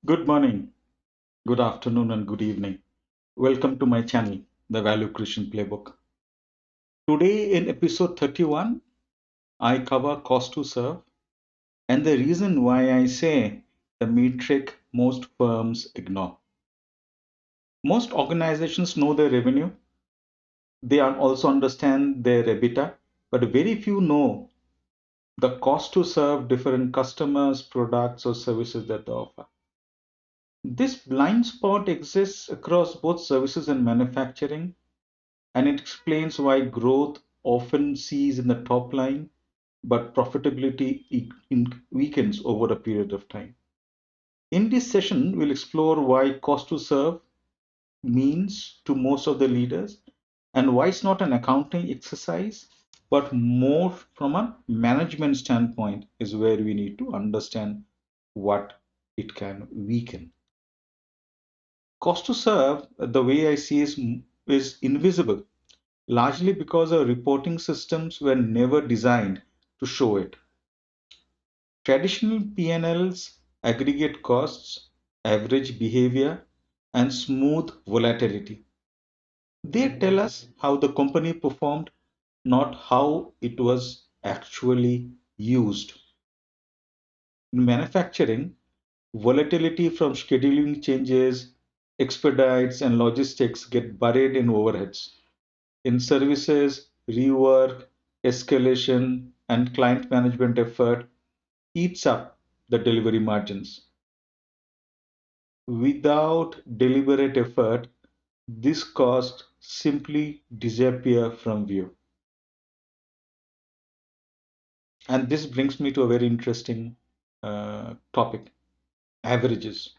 Good morning, good afternoon, and good evening. Welcome to my channel, The Value Creation Playbook. Today, in episode 31, I cover cost to serve and the reason why I say the metric most firms ignore. Most organizations know their revenue, they also understand their EBITDA, but very few know the cost to serve different customers, products, or services that they offer. This blind spot exists across both services and manufacturing, and it explains why growth often sees in the top line, but profitability weakens over a period of time. In this session, we'll explore why cost to serve means to most of the leaders and why it's not an accounting exercise, but more from a management standpoint is where we need to understand what it can weaken. Cost to serve, the way I see is invisible largely because our reporting systems were never designed to show it. Traditional P&Ls aggregate costs, average behavior, and smooth volatility. They tell us how the company performed, not how it was actually used. In manufacturing, volatility from scheduling changes, expedites, and logistics get buried in overheads. In services, rework, escalation, and client management effort eats up the delivery margins. Without deliberate effort, this cost simply disappear from view. And this brings me to a very interesting topic, averages.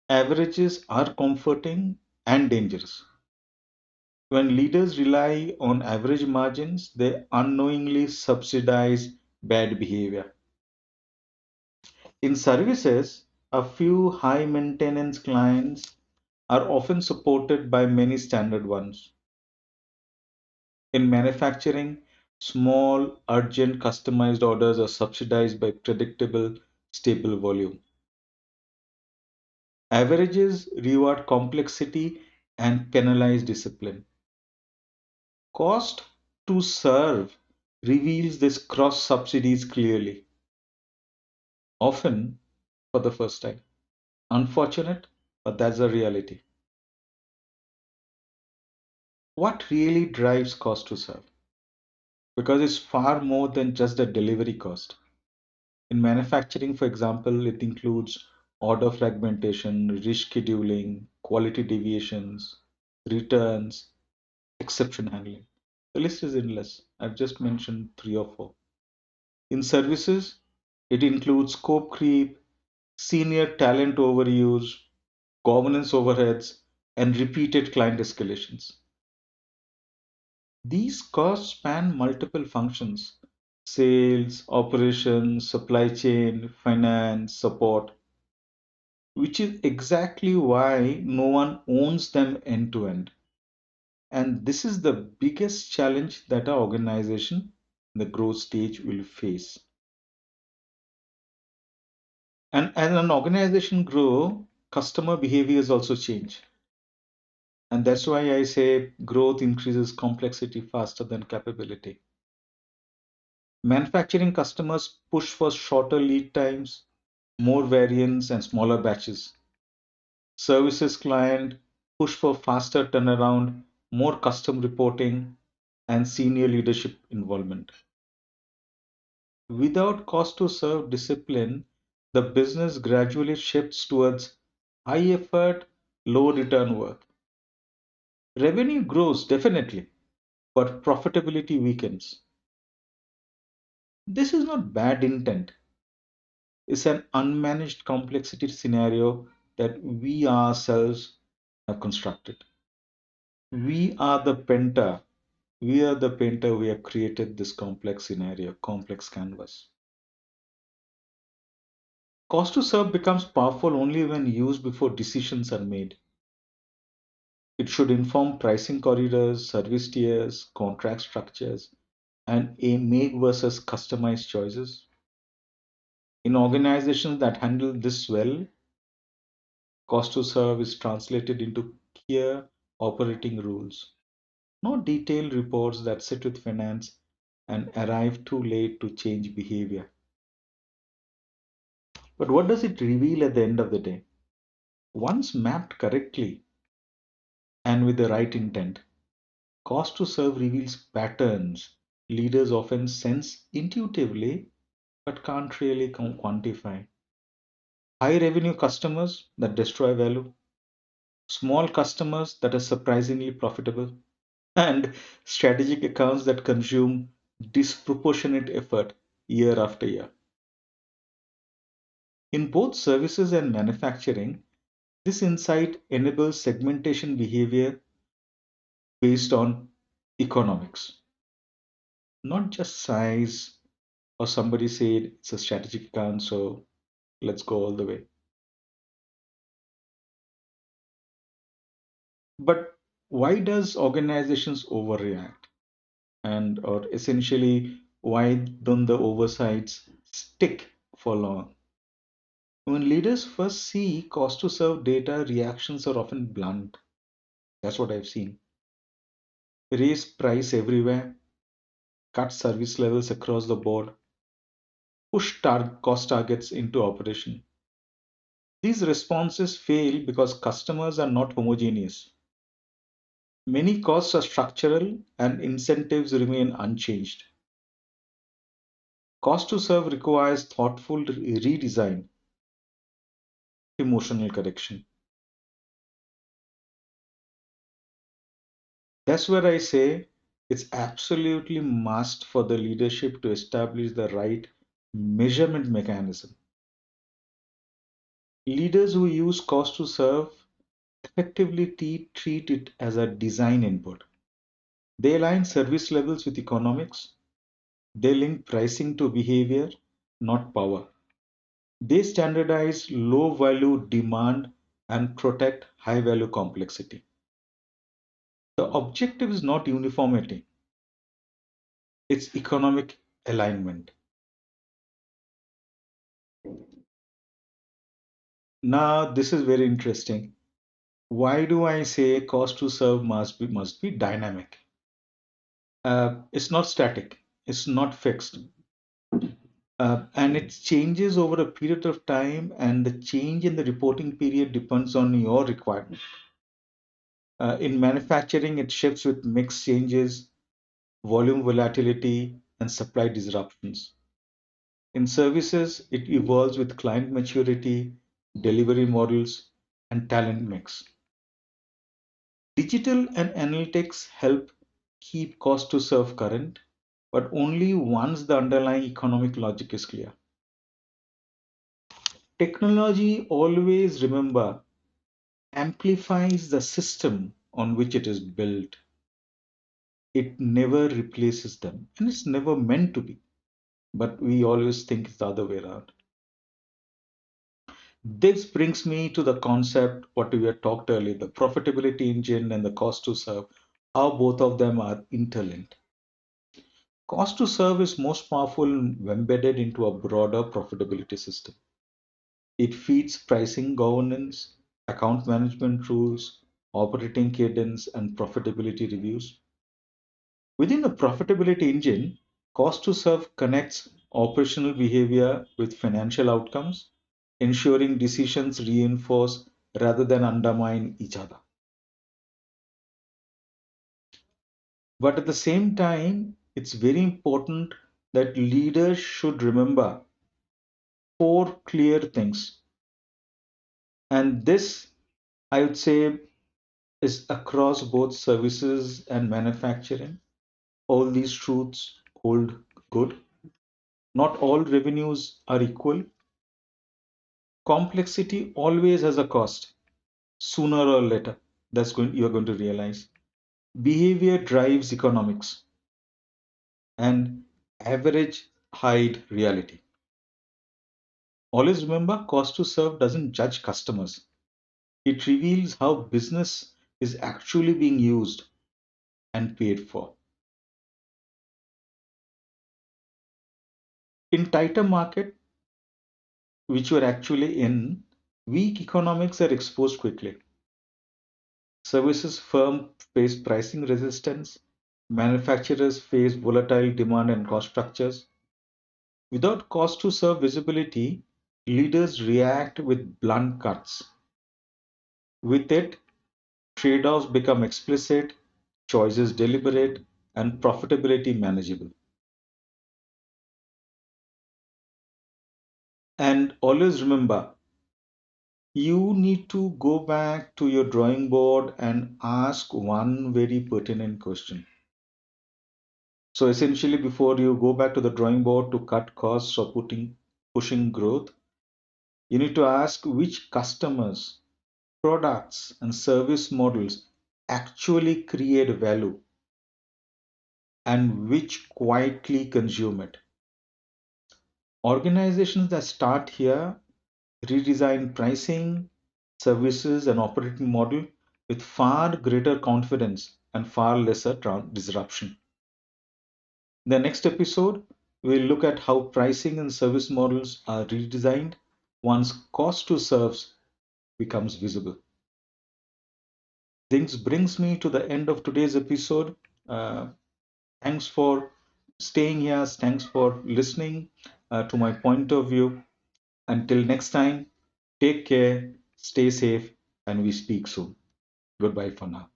Averages are comforting and dangerous. When leaders rely on average margins, they unknowingly subsidize bad behavior. In services, a few high maintenance clients are often supported by many standard ones. In manufacturing, small, urgent, customized orders are subsidized by predictable, stable volume. Averages reward complexity and penalize discipline. Cost to serve reveals this cross subsidies clearly, often for the first time. Unfortunate, but that's the reality. What really drives cost to serve? Because it's far more than just the delivery cost. In manufacturing, for example, it includes order fragmentation, rescheduling, quality deviations, returns, exception handling. The list is endless. I've just mentioned three or four. In services, it includes scope creep, senior talent overuse, governance overheads, and repeated client escalations. These costs span multiple functions: sales, operations, supply chain, finance, support, which is exactly why no one owns them end to end. And this is the biggest challenge that our organization in the growth stage will face. And as an organization grow, customer behaviors also change. And that's why I say growth increases complexity faster than capability. Manufacturing customers push for shorter lead times, more variants, and smaller batches. Services client push for faster turnaround, more custom reporting, and senior leadership involvement. Without cost to serve discipline, the business gradually shifts towards high effort, low return work. Revenue grows definitely, but profitability weakens. This is not bad intent, it's an unmanaged complexity scenario that we ourselves have constructed. We are the painter. We are the painter. We have created this complex scenario, complex canvas. Cost to serve becomes powerful only when used before decisions are made. It should inform pricing corridors, service tiers, contract structures, and a make versus customized choices. In organizations that handle this well, Cost to serve is translated into clear operating rules, not detailed reports that sit with finance and arrive too late to change behavior. But what does it reveal at the end of the day? Once mapped correctly and with the right intent, cost to serve reveals patterns leaders often sense intuitively but can't really quantify. High revenue customers that destroy value, small customers that are surprisingly profitable, and strategic accounts that consume disproportionate effort year after year. In both services and manufacturing, this insight enables segmentation behavior based on economics, not just size or somebody said it's a strategic account, so let's go all the way. But why does organizations overreact? And or essentially, why don't the oversights stick for long? When leaders first see cost to serve data, reactions are often blunt. That's what I've seen. Raise price everywhere, cut service levels across the board, push cost targets into operation. These responses fail because customers are not homogeneous. Many costs are structural and incentives remain unchanged. Cost to serve requires thoughtful redesign, emotional correction. That's where I say it's absolutely must for the leadership to establish the right measurement mechanism. Leaders who use cost to serve effectively treat it as a design input. They align service levels with economics. They link pricing to behavior, not power. They standardize low value demand and protect high value complexity. The objective is not uniformity, it's economic alignment. Now, this is very interesting. Why do I say cost to serve must be dynamic? It's not static. It's not fixed. And it changes over a period of time, and the change in the reporting period depends on your requirement. In manufacturing, it shifts with mix changes, volume volatility, and supply disruptions. In services, it evolves with client maturity, delivery models, and talent mix. Digital and analytics help keep cost to serve current, but only once the underlying economic logic is clear. Technology, always remember, amplifies the system on which it is built. It never replaces them, and it's never meant to be. But we always think it's the other way around. This brings me to the concept what we had talked earlier, the profitability engine and the cost to serve, how both of them are interlinked. Cost to serve is most powerful when embedded into a broader profitability system. It feeds pricing governance, account management rules, operating cadence, and profitability reviews. Within the profitability engine, cost to serve connects operational behavior with financial outcomes, ensuring decisions reinforce rather than undermine each other. But at the same time, it's very important that leaders should remember four clear things. And this, I would say, is across both services and manufacturing. All these truths hold good. Not all revenues are equal. Complexity always has a cost, sooner or later. You're going to realize. Behavior drives economics, and average hide reality. Always remember, cost to serve doesn't judge customers. It reveals how business is actually being used and paid for. In tighter market, which we're actually in, Weak economics are exposed quickly. Services firms face pricing resistance. Manufacturers face volatile demand and cost structures. Without cost to serve visibility, leaders react with blunt cuts. With it, trade offs become explicit, choices deliberate, and profitability manageable. And always remember, you need to go back to your drawing board and ask one very pertinent question. So essentially, before you go back to the drawing board to cut costs or pushing growth, you need to ask which customers, products, and service models actually create value and which quietly consume it. Organizations that start here redesign pricing, services, and operating model with far greater confidence and far lesser disruption. In the next episode, we'll look at how pricing and service models are redesigned once cost to serves becomes visible. This brings me to the end of today's episode. Uh, Thanks for staying here. Thanks for listening to my point of view. Until next time, take care, stay safe, and we speak soon. Goodbye for now.